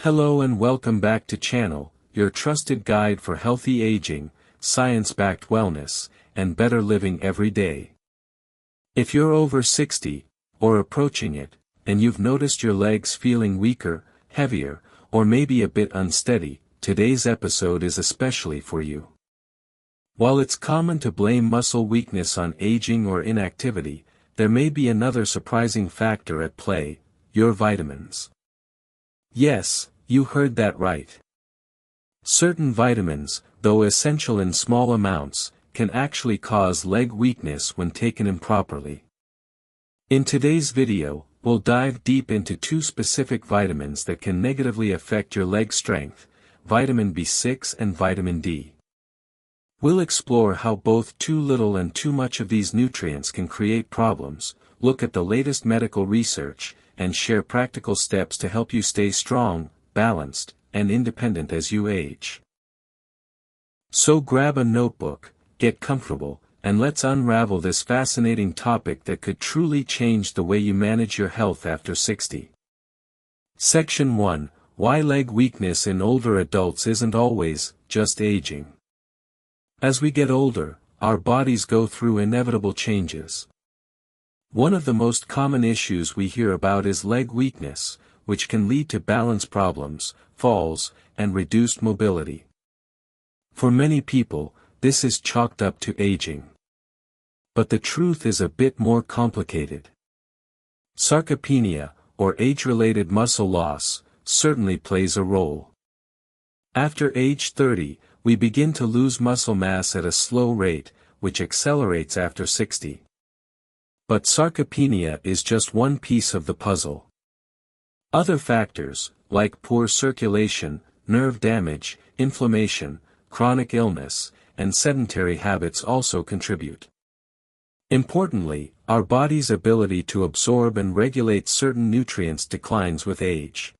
Hello and welcome back to channel, your trusted guide for healthy aging, science-backed wellness, and better living every day. If you're over 60, or approaching it, and you've noticed your legs feeling weaker, heavier, or maybe a bit unsteady, today's episode is especially for you. While it's common to blame muscle weakness on aging or inactivity, there may be another surprising factor at play: your vitamins. Yes, you heard that right. Certain vitamins, though essential in small amounts, can actually cause leg weakness when taken improperly. In today's video, we'll dive deep into two specific vitamins that can negatively affect your leg strength: vitamin B6 and vitamin D. We'll explore how both too little and too much of these nutrients can create problems, look at the latest medical research, and share practical steps to help you stay strong, balanced, and independent as you age. So grab a notebook, get comfortable, and let's unravel this fascinating topic that could truly change the way you manage your health after 60. Section 1: Why leg weakness in older adults isn't always just aging. As we get older, our bodies go through inevitable changes. One of the most common issues we hear about is leg weakness, which can lead to balance problems, falls, and reduced mobility. For many people, this is chalked up to aging. But the truth is a bit more complicated. Sarcopenia, or age-related muscle loss, certainly plays a role. After age 30, we begin to lose muscle mass at a slow rate, which accelerates after 60. But sarcopenia is just one piece of the puzzle. Other factors, like poor circulation, nerve damage, inflammation, chronic illness, and sedentary habits also contribute. Importantly, our body's ability to absorb and regulate certain nutrients declines with age.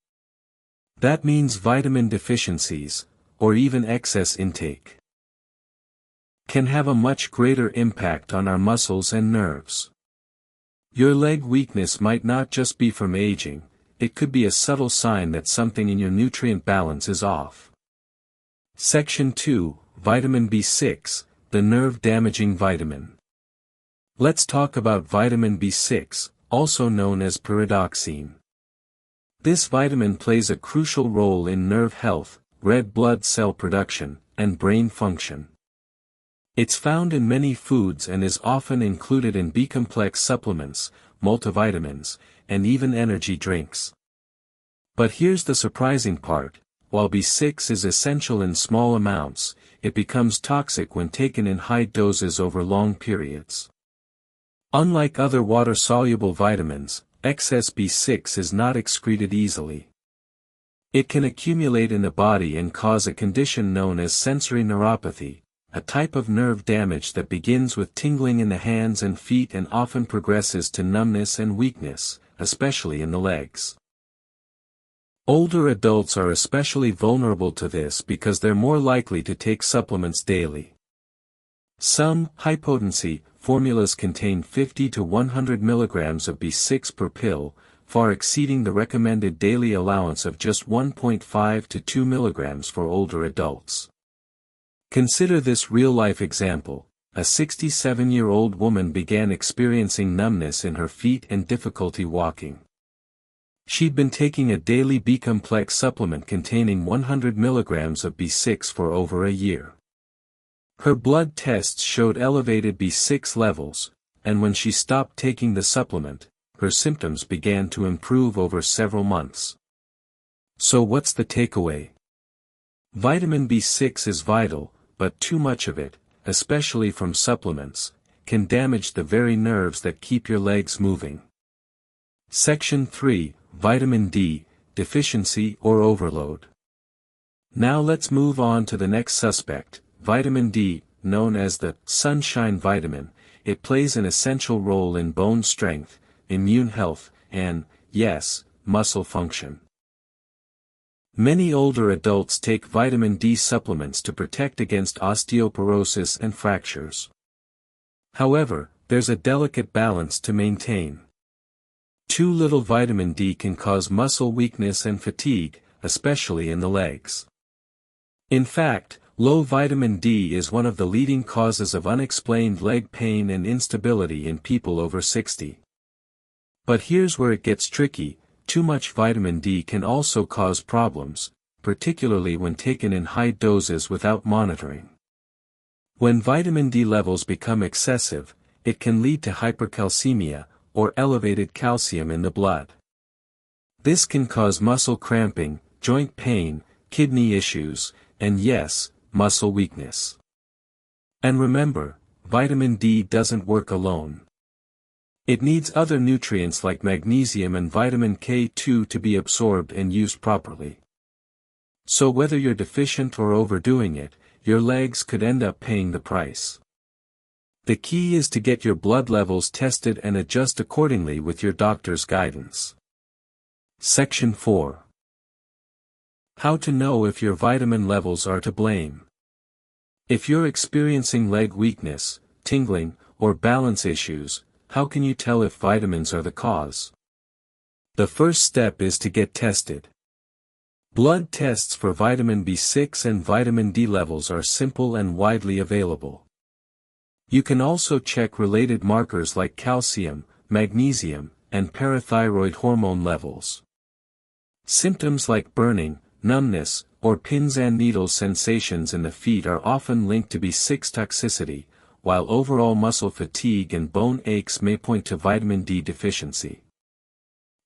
That means vitamin deficiencies, or even excess intake, can have a much greater impact on our muscles and nerves. Your leg weakness might not just be from aging, it could be a subtle sign that something in your nutrient balance is off. Section 2: Vitamin B6, the nerve-damaging vitamin. Let's talk about vitamin B6, also known as pyridoxine. This vitamin plays a crucial role in nerve health, red blood cell production, and brain function. It's found in many foods and is often included in B-complex supplements, multivitamins, and even energy drinks. But here's the surprising part: while B6 is essential in small amounts, it becomes toxic when taken in high doses over long periods. Unlike other water-soluble vitamins, excess B6 is not excreted easily. It can accumulate in the body and cause a condition known as sensory neuropathy, a type of nerve damage that begins with tingling in the hands and feet and often progresses to numbness and weakness, especially in the legs. Older adults are especially vulnerable to this because they're more likely to take supplements daily. Some high-potency formulas contain 50 to 100 milligrams of B6 per pill, far exceeding the recommended daily allowance of just 1.5 to 2 milligrams for older adults. Consider this real-life example: a 67-year-old woman began experiencing numbness in her feet and difficulty walking. She'd been taking a daily B-complex supplement containing 100 milligrams of B6 for over a year. Her blood tests showed elevated B6 levels, and when she stopped taking the supplement, her symptoms began to improve over several months. So what's the takeaway? Vitamin B6 is vital, but too much of it, especially from supplements, can damage the very nerves that keep your legs moving. Section 3: Vitamin D, deficiency or overload. Now let's move on to the next suspect, vitamin D, known as the sunshine vitamin. It plays an essential role in bone strength, immune health, and, yes, muscle function. Many older adults take vitamin D supplements to protect against osteoporosis and fractures. However, there's a delicate balance to maintain. Too little vitamin D can cause muscle weakness and fatigue, especially in the legs. In fact, low vitamin D is one of the leading causes of unexplained leg pain and instability in people over 60. But here's where it gets tricky: too much vitamin D can also cause problems, particularly when taken in high doses without monitoring. When vitamin D levels become excessive, it can lead to hypercalcemia, or elevated calcium in the blood. This can cause muscle cramping, joint pain, kidney issues, and yes, muscle weakness. And remember, vitamin D doesn't work alone. It needs other nutrients like magnesium and vitamin K2 to be absorbed and used properly. So whether you're deficient or overdoing it, your legs could end up paying the price. The key is to get your blood levels tested and adjust accordingly with your doctor's guidance. Section 4. How to know if your vitamin levels are to blame. If you're experiencing leg weakness, tingling, or balance issues, how can you tell if vitamins are the cause? The first step is to get tested. Blood tests for vitamin B6 and vitamin D levels are simple and widely available. You can also check related markers like calcium, magnesium, and parathyroid hormone levels. Symptoms like burning, numbness, or pins and needles sensations in the feet are often linked to B6 toxicity, while overall muscle fatigue and bone aches may point to vitamin D deficiency.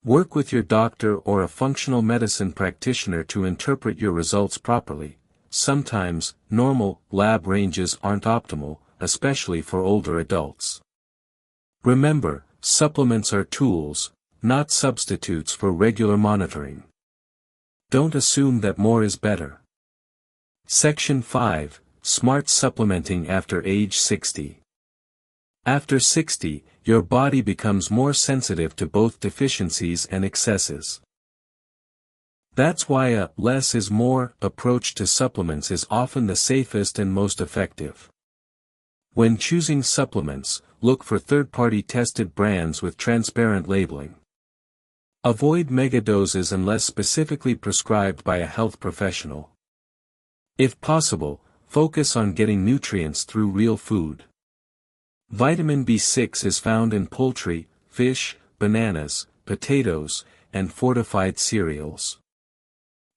Work with your doctor or a functional medicine practitioner to interpret your results properly. Sometimes, normal lab ranges aren't optimal, especially for older adults. Remember, supplements are tools, not substitutes for regular monitoring. Don't assume that more is better. Section 5. Smart supplementing after age 60. After 60, your body becomes more sensitive to both deficiencies and excesses. That's why a less is more approach to supplements is often the safest and most effective. When choosing supplements, look for third-party tested brands with transparent labeling. Avoid megadoses unless specifically prescribed by a health professional. If possible, focus on getting nutrients through real food. Vitamin B6 is found in poultry, fish, bananas, potatoes, and fortified cereals.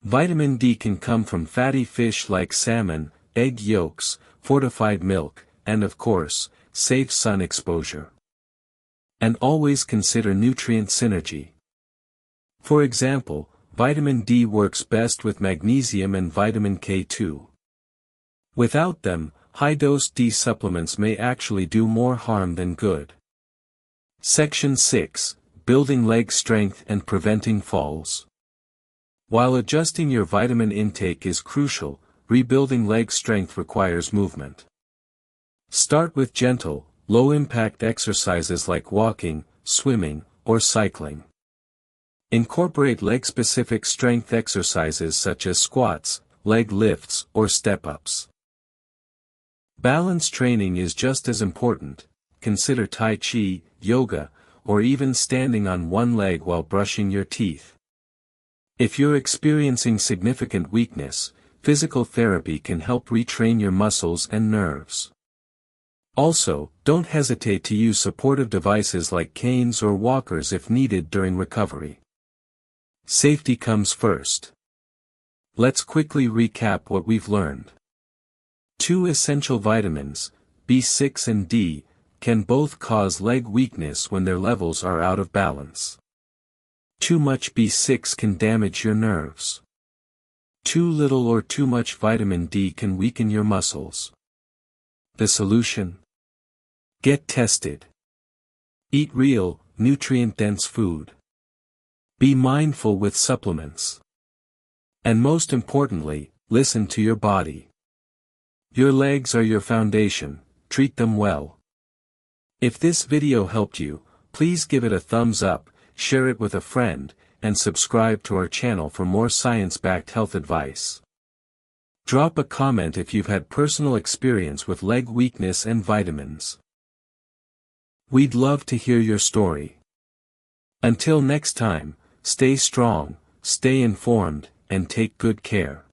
Vitamin D can come from fatty fish like salmon, egg yolks, fortified milk, and of course, safe sun exposure. And always consider nutrient synergy. For example, vitamin D works best with magnesium and vitamin K2. Without them, high-dose D supplements may actually do more harm than good. Section 6. Building leg strength and preventing falls. While adjusting your vitamin intake is crucial, rebuilding leg strength requires movement. Start with gentle, low-impact exercises like walking, swimming, or cycling. Incorporate leg-specific strength exercises such as squats, leg lifts, or step-ups. Balance training is just as important. Consider Tai Chi, yoga, or even standing on one leg while brushing your teeth. If you're experiencing significant weakness, physical therapy can help retrain your muscles and nerves. Also, don't hesitate to use supportive devices like canes or walkers if needed during recovery. Safety comes first. Let's quickly recap what we've learned. 2 essential vitamins, B6 and D, can both cause leg weakness when their levels are out of balance. Too much B6 can damage your nerves. Too little or too much vitamin D can weaken your muscles. The solution? Get tested. Eat real, nutrient-dense food. Be mindful with supplements. And most importantly, listen to your body. Your legs are your foundation, treat them well. If this video helped you, please give it a thumbs up, share it with a friend, and subscribe to our channel for more science-backed health advice. Drop a comment if you've had personal experience with leg weakness and vitamins. We'd love to hear your story. Until next time, stay strong, stay informed, and take good care.